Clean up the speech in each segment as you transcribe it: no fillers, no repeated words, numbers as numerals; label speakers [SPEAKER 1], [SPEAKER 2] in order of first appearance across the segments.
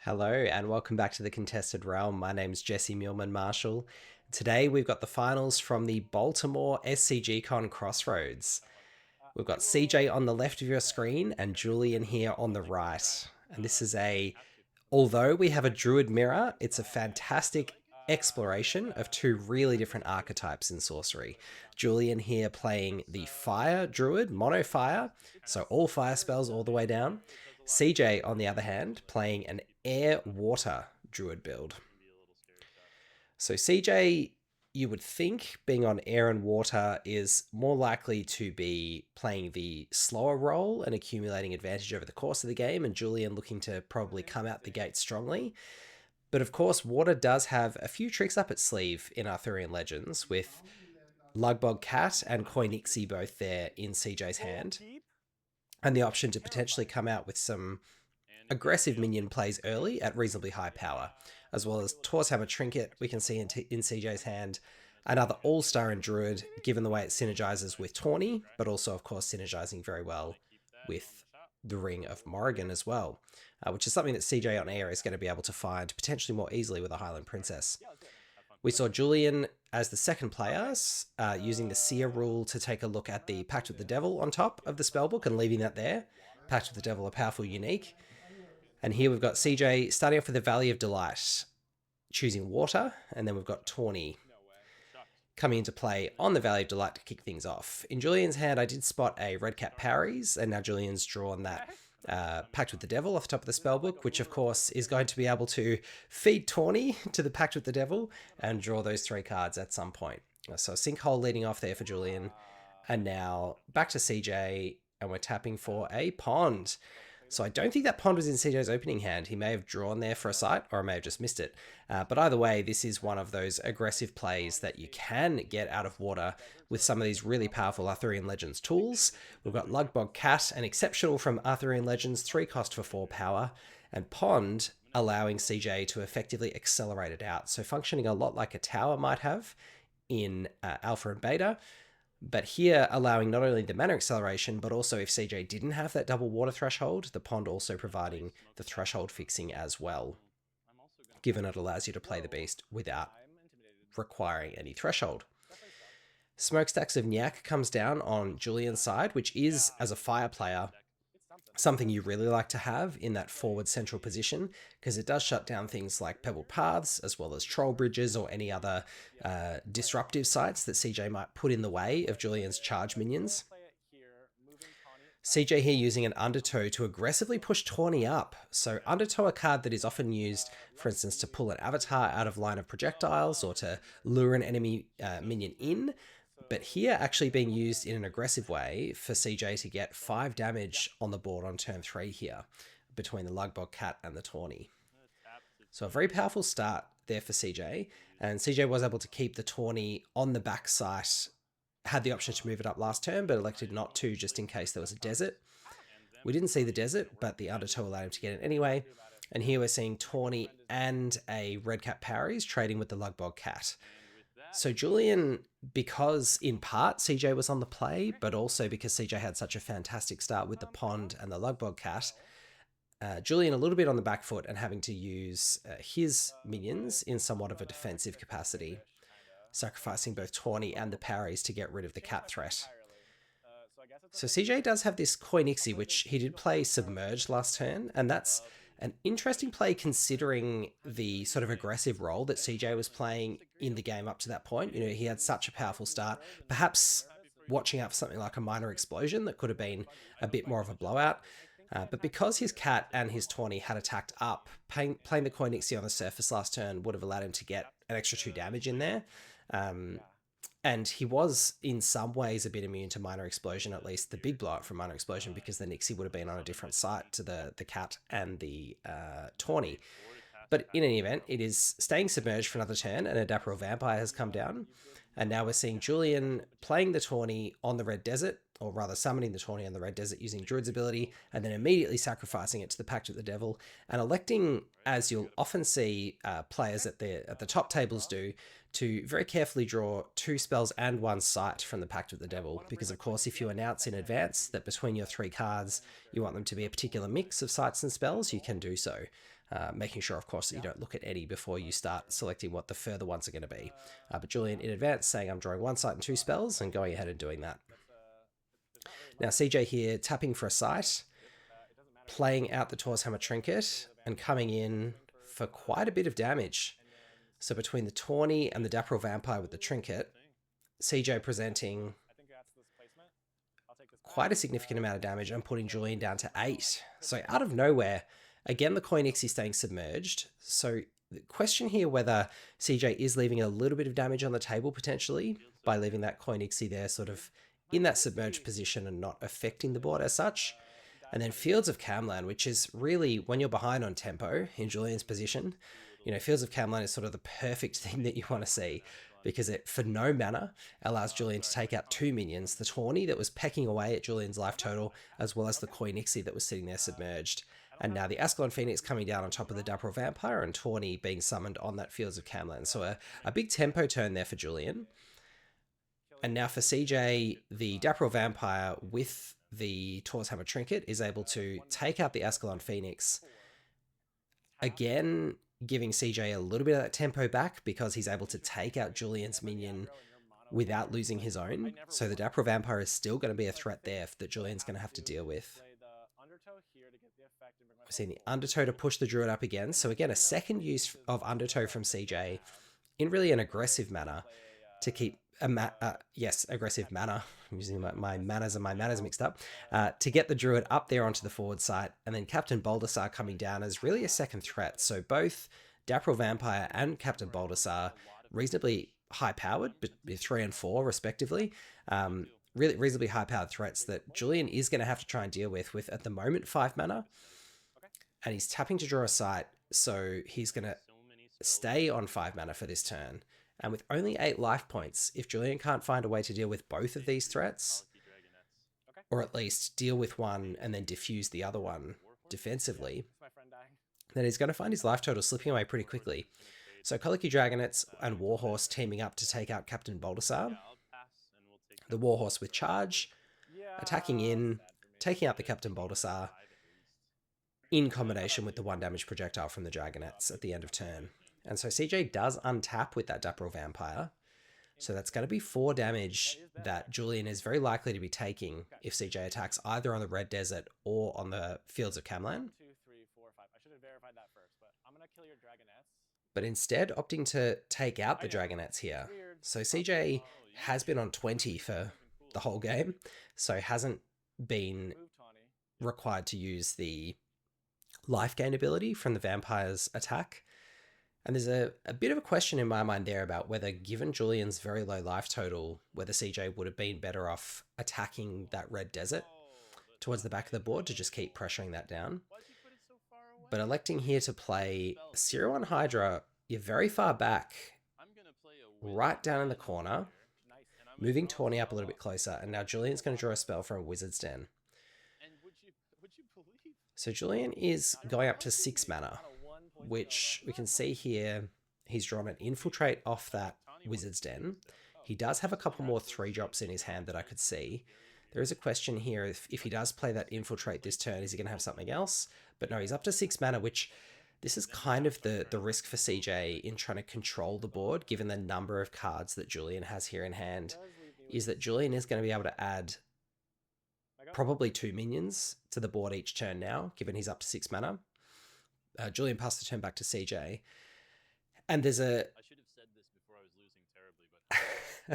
[SPEAKER 1] Hello and welcome back to the Contested Realm. My name's Jesse Muleman Marshall. Today we've got the finals from the Baltimore SCG CON Crossroads. We've got CJ on the left of your screen and Julian here on the right. And this is although we have a Druid mirror, it's a fantastic exploration of two really different archetypes in Sorcery. Julian here playing the Fire Druid, Mono Fire, so all fire spells all the way down. CJ, on the other hand, playing an Air Water Druid build. So CJ, you would think, being on air and water, is more likely to be playing the slower role and accumulating advantage over the course of the game, and Julian looking to probably come out the gate strongly. But of course, water does have a few tricks up its sleeve in Arthurian Legends, with Lugbog Cat and Koinixie both there in CJ's hand, and the option to potentially come out with some aggressive minion plays early at reasonably high power, as well as Torsehammer Trinket we can see in CJ's hand, another all-star in Druid, given the way it synergizes with Tawny, but also, of course, synergizing very well with the Ring of Morrigan as well, which is something that CJ on air is going to be able to find potentially more easily with a Highland Princess. We saw Julian as the second player, using the Seer rule to take a look at the Pact with the Devil on top of the spellbook and leaving that there. Pact with the Devil, a powerful unique. And here we've got CJ starting off with the Valley of Delight, choosing water, and then we've got Tawny coming into play on the Valley of Delight to kick things off. In Julian's hand, I did spot a Red Cap Parries, and now Julian's drawn that Pact with the Devil off the top of the spellbook, which of course is going to be able to feed Tawny to the Pact with the Devil and draw those three cards at some point. So Sinkhole leading off there for Julian, and now back to CJ, and we're tapping for a Pond. So I don't think that Pond was in CJ's opening hand. He may have drawn there for a sight, or I may have just missed it. But either way, this is one of those aggressive plays that you can get out of water with some of these really powerful Arthurian Legends tools. We've got Lugbog Cat, an exceptional from Arthurian Legends, 3 cost for 4 power, and Pond allowing CJ to effectively accelerate it out. So functioning a lot like a tower might have in Alpha and Beta, but here allowing not only the mana acceleration, but also if CJ didn't have that double water threshold, the Pond also providing the threshold fixing as well, given it allows you to play the beast without requiring any threshold. Smokestacks of Nyak comes down on Julian's side, which is, as a fire player, something you really like to have in that forward central position, because it does shut down things like Pebble Paths, as well as Troll Bridges or any other disruptive sites that CJ might put in the way of Julian's charge minions. CJ here using an Undertow to aggressively push Tawny up. So Undertow, a card that is often used, for instance, to pull an avatar out of line of projectiles or to lure an enemy minion in, but here actually being used in an aggressive way for CJ to get 5 damage on the board on turn 3 here, between the Lugbog Cat and the Tawny. So a very powerful start there for CJ, and CJ was able to keep the Tawny on the back sight, had the option to move it up last turn, but elected not to, just in case there was a desert. We didn't see the desert, but the Undertow allowed him to get it anyway, and here we're seeing Tawny and a Red Cap Parries trading with the Lugbog Cat. So Julian, because in part CJ was on the play, but also because CJ had such a fantastic start with the Pond and the Lugbog Cat, Julian a little bit on the back foot and having to use his minions in somewhat of a defensive capacity, sacrificing both Tawny and the parries to get rid of the cat threat. So CJ does have this Koinixie, which he did play Submerged last turn, and that's an interesting play considering the sort of aggressive role that CJ was playing in the game up to that point. You know, he had such a powerful start, perhaps watching out for something like a Minor Explosion that could have been a bit more of a blowout. But because his cat and his Tawny had attacked up, playing the Koinixie on the surface last turn would have allowed him to get an extra 2 damage in there. And he was, in some ways, a bit immune to Minor Explosion, at least the big blowout from Minor Explosion, because the Nixie would have been on a different site to the cat and the Tawny. But in any event, it is staying submerged for another turn, and a Dapperel Vampire has come down. And now we're seeing Julian playing the Tawny on the Red Desert, or rather summoning the Tawny on the Red Desert using Druid's ability, and then immediately sacrificing it to the Pact with the Devil, and electing, as you'll often see players at the top tables do, to very carefully draw 2 spells and 1 sight from the Pact with the Devil, because of course if you announce in advance that between your 3 cards you want them to be a particular mix of sights and spells, you can do so. making sure, of course, that you don't look at any before you start selecting what the further ones are going to be. But Julian in advance saying I'm drawing 1 sight and 2 spells and going ahead and doing that. Now CJ here tapping for a sight, playing out the Tor's Hammer Trinket and coming in for quite a bit of damage. So between the Tawny and the Dapperel Vampire with the Trinket, CJ presenting quite a significant amount of damage and putting Julian down to 8. So out of nowhere, again, the Coin Ixie staying submerged. So the question here whether CJ is leaving a little bit of damage on the table potentially by leaving that Coin Ixie there sort of in that submerged position and not affecting the board as such. And then Fields of Camlann, which is really, when you're behind on tempo in Julian's position, you know, Fields of Camlann is sort of the perfect thing that you want to see, because it, for no mana, allows Julian to take out 2 minions, the Tawny that was pecking away at Julian's life total, as well as the Coin Ixie that was sitting there submerged. And now the Ascalon Phoenix coming down on top of the Dapperel Vampire and Tawny being summoned on that Fields of Camlann. So a big tempo turn there for Julian. And now for CJ, the Dapperel Vampire with the Tor's Hammer Trinket is able to take out the Ascalon Phoenix. Again, giving CJ a little bit of that tempo back because he's able to take out Julian's minion without losing his own. So the Dapperel Vampire is still going to be a threat there that Julian's going to have to deal with. We're seeing the Undertow to push the Druid up again. So again, a second use of Undertow from CJ in really an aggressive manner to keep aggressive manner. I'm using my manners and my manners mixed up. To get the Druid up there onto the forward site, and then Captain Baldassar coming down as really a second threat. So both Dapperel Vampire and Captain Baldassar reasonably high-powered, but 3 and 4 respectively. Really reasonably high-powered threats that Julian is going to have to try and deal with at the moment 5 mana. And he's tapping to draw a sight, so he's going to stay on 5 mana for this turn. And with only 8 life points, if Julian can't find a way to deal with both of these threats, or at least deal with one and then diffuse the other one defensively, then he's going to find his life total slipping away pretty quickly. So Colicky Dragonets and Warhorse teaming up to take out Captain Baldassar. The Warhorse with charge, attacking in, taking out the Captain Baldassar, in combination with the 1 damage projectile from the Dragonets at the end of turn. And so CJ does untap with that Dapperel Vampire. So that's going to be 4 damage that Julian is very likely to be taking if CJ attacks either on the Red Desert or on the Fields of Camlann. But instead opting to take out the Dragonets here. So CJ has been on 20 for the whole game, so hasn't been required to use the life gain ability from the Vampire's attack. And there's a bit of a question in my mind there about whether, given Julian's very low life total, whether CJ would have been better off attacking that Red Desert towards the back of the board to just keep pressuring that down. But electing here to play Zero on Hydra, you're very far back, right down in the corner, moving Tawny up a little bit closer, and now Julian's going to draw a spell from Wizard's Den. So Julian is going up to 6 mana, which we can see here, he's drawn an Infiltrate off that Wizard's Den. He does have a couple more 3-drops in his hand that I could see. There is a question here, if he does play that Infiltrate this turn, is he going to have something else? But no, he's up to 6 mana, which this is kind of the risk for CJ in trying to control the board, given the number of cards that Julian has here in hand, is that Julian is going to be able to add probably 2 minions to the board each turn now, given he's up to 6 mana. Julian passed the turn back to CJ. And there's a... I should have said this before I was losing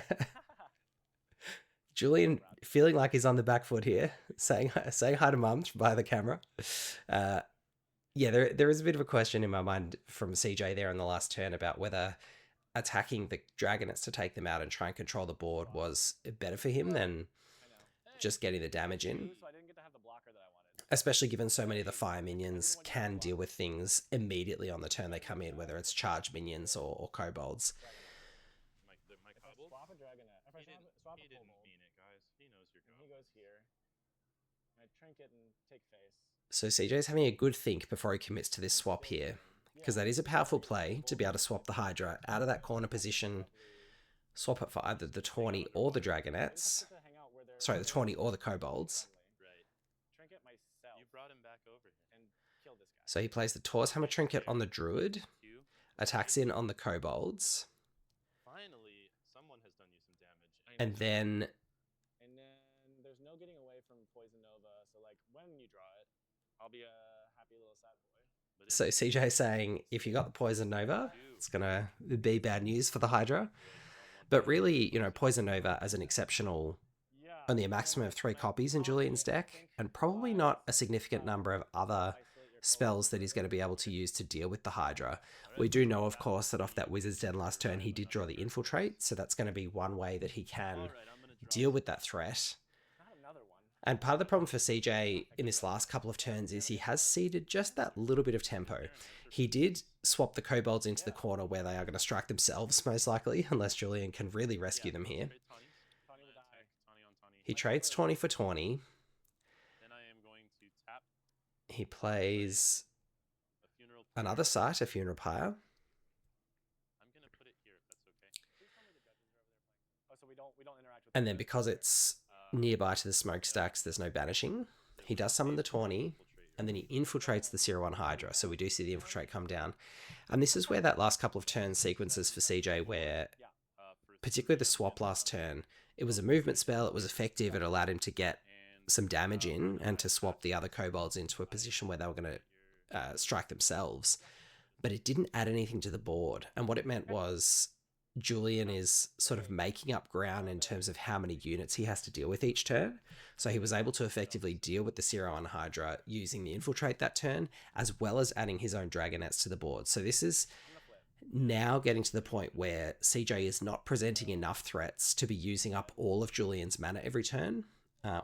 [SPEAKER 1] terribly, but... Julian feeling like he's on the back foot here, saying hi to mum by the camera. Yeah, there is a bit of a question in my mind from CJ there in the last turn about whether attacking the Dragonets to take them out and try and control the board was better for him than just getting the damage in. Especially given so many of the fire minions can deal with things immediately on the turn they come in, whether it's charge minions or kobolds. So CJ's having a good think before he commits to this swap here, because that is a powerful play to be able to swap the Hydra out of that corner position, swap it for either the Tawny or the Dragonets. Sorry, the Tawny or the kobolds. So he plays the Taurus Hammer Trinket on the Druid, attacks in on the Kobolds.
[SPEAKER 2] Finally, someone has done you some damage.
[SPEAKER 1] And then
[SPEAKER 3] there's no getting away from Poison Nova, so like when you draw it, I'll be a happy little sad boy.
[SPEAKER 1] So CJ saying if you got the Poison Nova, it's gonna be bad news for the Hydra. But really, you know, Poison Nova as an exceptional, only a maximum of 3 copies in Julian's deck, and probably not a significant number of other spells that he's going to be able to use to deal with the Hydra. We do know, of course, that off that Wizard's Den last turn, he did draw the Infiltrate, so that's going to be one way that he can deal with that threat. And part of the problem for CJ in this last couple of turns is he has ceded just that little bit of tempo. He did swap the Kobolds into the corner where they are going to strike themselves, most likely, unless Julian can really rescue them here. He trades 20 for 20. He plays another site, a Funeral Pyre. And then because it's nearby to the smokestacks, there's no banishing. He does summon the Tawny, and then he infiltrates the 0-1 Hydra. So we do see the infiltrate come down. And this is where that last couple of turn sequences for CJ, where particularly the swap last turn, it was a movement spell, it was effective, it allowed him to get some damage in and to swap the other kobolds into a position where they were going to strike themselves. But it didn't add anything to the board. And what it meant was Julian is sort of making up ground in terms of how many units he has to deal with each turn. So he was able to effectively deal with the 0-1 Hydra using the infiltrate that turn, as well as adding his own dragonets to the board. So this is now getting to the point where CJ is not presenting enough threats to be using up all of Julian's mana every turn,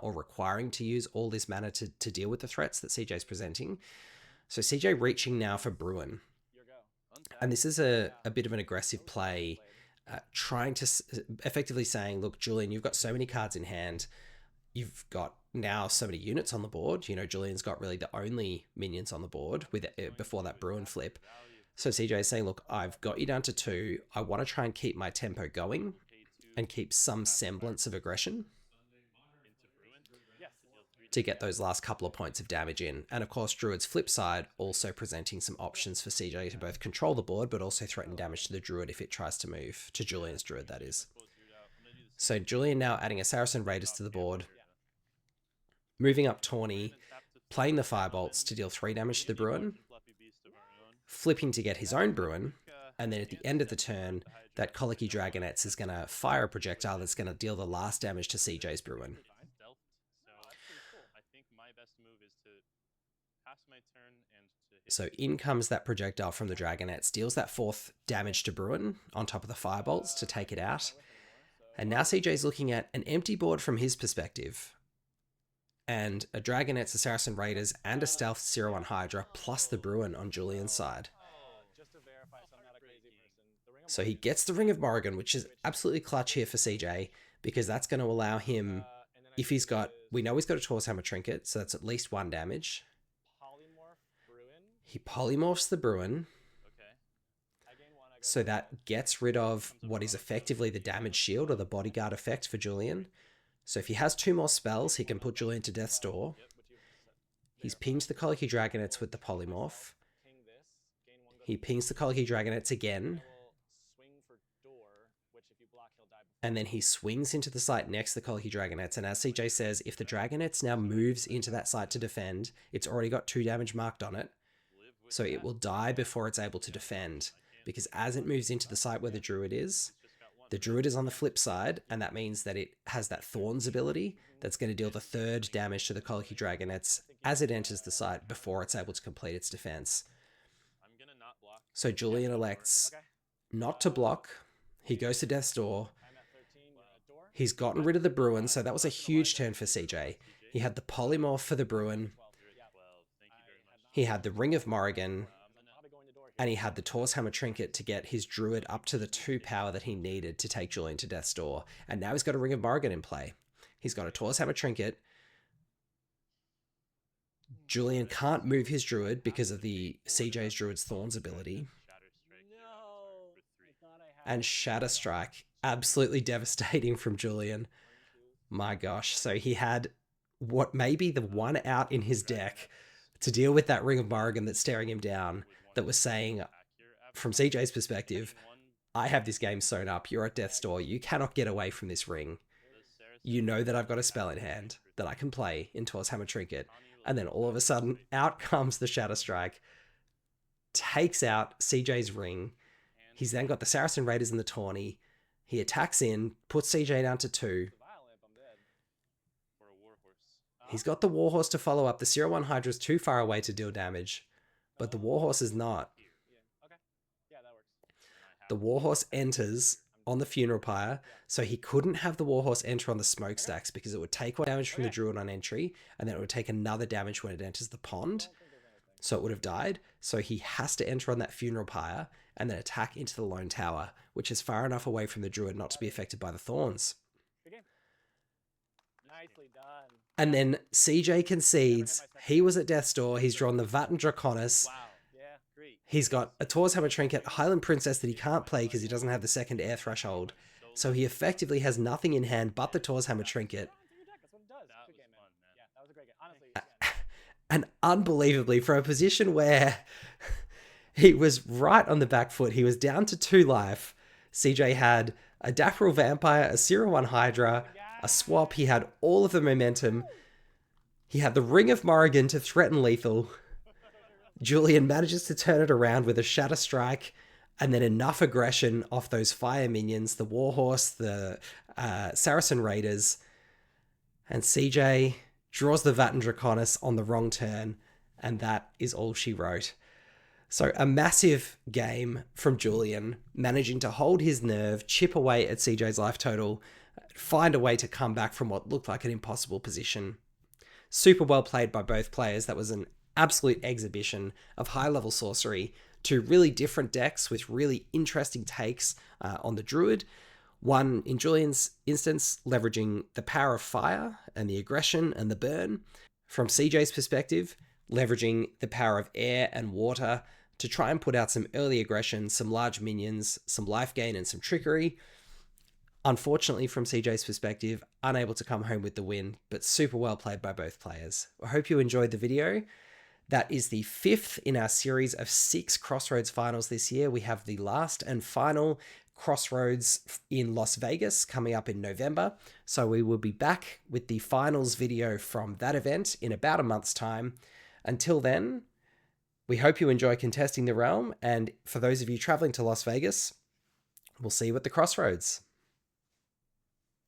[SPEAKER 1] or requiring to use all this mana to deal with the threats that CJ's presenting. So CJ reaching now for Bruin. And this is a bit of an aggressive play, trying to effectively saying, look, Julian, you've got so many cards in hand. You've got now so many units on the board. You know, Julian's got really the only minions on the board with before that Bruin flip. So CJ is saying, look, I've got you down to 2. I want to try and keep my tempo going and keep some semblance of aggression to get those last couple of points of damage in. And of course, Druid's flip side also presenting some options for CJ to both control the board, but also threaten damage to the Druid if it tries to move, to Julian's Druid, that is. So Julian now adding a Saracen Raiders to the board, moving up Tawny, playing the Firebolts to deal 3 damage to the Bruin, flipping to get his own Bruin, and then at the end of the turn, that Colicky Dragonets is going to fire a projectile that's going to deal the last damage to CJ's Bruin. So in comes that projectile from the Dragonets, deals that 4th damage to Bruin on top of the Firebolts to take it out. And now CJ's looking at an empty board from his perspective. And a Dragonets, a Saracen Raiders, and a Stealth 0-1 Hydra, plus the Bruin on Julian's side. So he gets the Ring of Morrigan, which is absolutely clutch here for CJ, because that's going to allow him, if he's got, we know he's got a Taurus Hammer Trinket, so that's at least 1 damage. He polymorphs the Bruin, so that gets rid of what is effectively the damage shield or the bodyguard effect for Julian. So if he has 2 more spells, he can put Julian to Death's Door. He's pinged the Colicky Dragonets with the polymorph. He pings the Colicky Dragonets again. And then he swings into the site next to the Colicky Dragonets. And as CJ says, if the Dragonets now moves into that site to defend, it's already got 2 damage marked on it. So it will die before it's able to defend. Because as it moves into the site where the Druid is on the flip side, and that means that it has that Thorns ability that's going to deal the 3rd damage to the Colicky Dragonets as it enters the site before it's able to complete its defense. So Julian elects not to block. He goes to Death's Door. He's gotten rid of the Bruin, so that was a huge turn for CJ. He had the polymorph for the Bruin. He had the Ring of Morrigan. And he had the Taurus Hammer Trinket to get his Druid up to the 2 power that he needed to take Julian to Death's Door. And now he's got a Ring of Morrigan in play. He's got a Taurus Hammer Trinket. Julian can't move his Druid because of the CJ's Druid's Thorns ability. And Shatter Strike, absolutely devastating from Julian. My gosh. So he had what may be the one out in his deck to deal with that Ring of Morrigan that's staring him down, that was saying, from CJ's perspective, I have this game sewn up, you're at death's door, you cannot get away from this ring. You know that I've got a spell in hand that I can play in Tor's Hammer Trinket. And then all of a sudden, out comes the Shadow Strike, takes out CJ's ring. He's then got the Saracen Raiders in the tourney. He attacks in, puts CJ down to 2. He's got the Warhorse to follow up. The 0-1 Hydra is too far away to deal damage, but the Warhorse is not. The Warhorse enters on the Funeral Pyre, so he couldn't have the Warhorse enter on the Smokestacks because it would take one damage from the Druid on entry, and then it would take another damage when it enters the pond, so it would have died. So he has to enter on that Funeral Pyre and then attack into the Lone Tower, which is far enough away from the Druid not to be affected by the Thorns.
[SPEAKER 3] Nicely done.
[SPEAKER 1] And then CJ concedes. He was at death's door. He's drawn the Vat and Draconis.
[SPEAKER 3] Wow. Yeah, great.
[SPEAKER 1] He's got a Tor's Hammer Trinket, Highland Princess that he can't play because he doesn't have the second air threshold. So he effectively has nothing in hand but the Tor's Hammer Trinket.
[SPEAKER 3] That's what it does.
[SPEAKER 2] That was
[SPEAKER 3] Good game,
[SPEAKER 2] fun, man.
[SPEAKER 3] Yeah, that was a great game. Honestly,
[SPEAKER 1] And unbelievably, for a position where he was right on the back foot, he was down to 2 life. CJ had a Daphril Vampire, a 0-1 Hydra, a swap. He had all of the momentum. He had the Ring of Morrigan to threaten lethal. Julian manages to turn it around with a Shatter Strike, and then enough aggression off those fire minions, the Warhorse, the Saracen Raiders, and CJ draws the Vat and Draconis on the wrong turn, and that is all she wrote. So a massive game from Julian, managing to hold his nerve, chip away at CJ's life total, find a way to come back from what looked like an impossible position. Super well played by both players. That was an absolute exhibition of high-level sorcery, 2 really different decks with really interesting takes on the Druid. One, in Julian's instance, leveraging the power of fire and the aggression and the burn. From CJ's perspective, leveraging the power of air and water to try and put out some early aggression, some large minions, some life gain, and some trickery. Unfortunately, from CJ's perspective, unable to come home with the win, but super well played by both players. I hope you enjoyed the video. That is the 5th in our series of 6 Crossroads finals this year. We have the last and final Crossroads in Las Vegas coming up in November. So we will be back with the finals video from that event in about a month's time. Until then, we hope you enjoy contesting the realm. And for those of you traveling to Las Vegas, we'll see you at the Crossroads.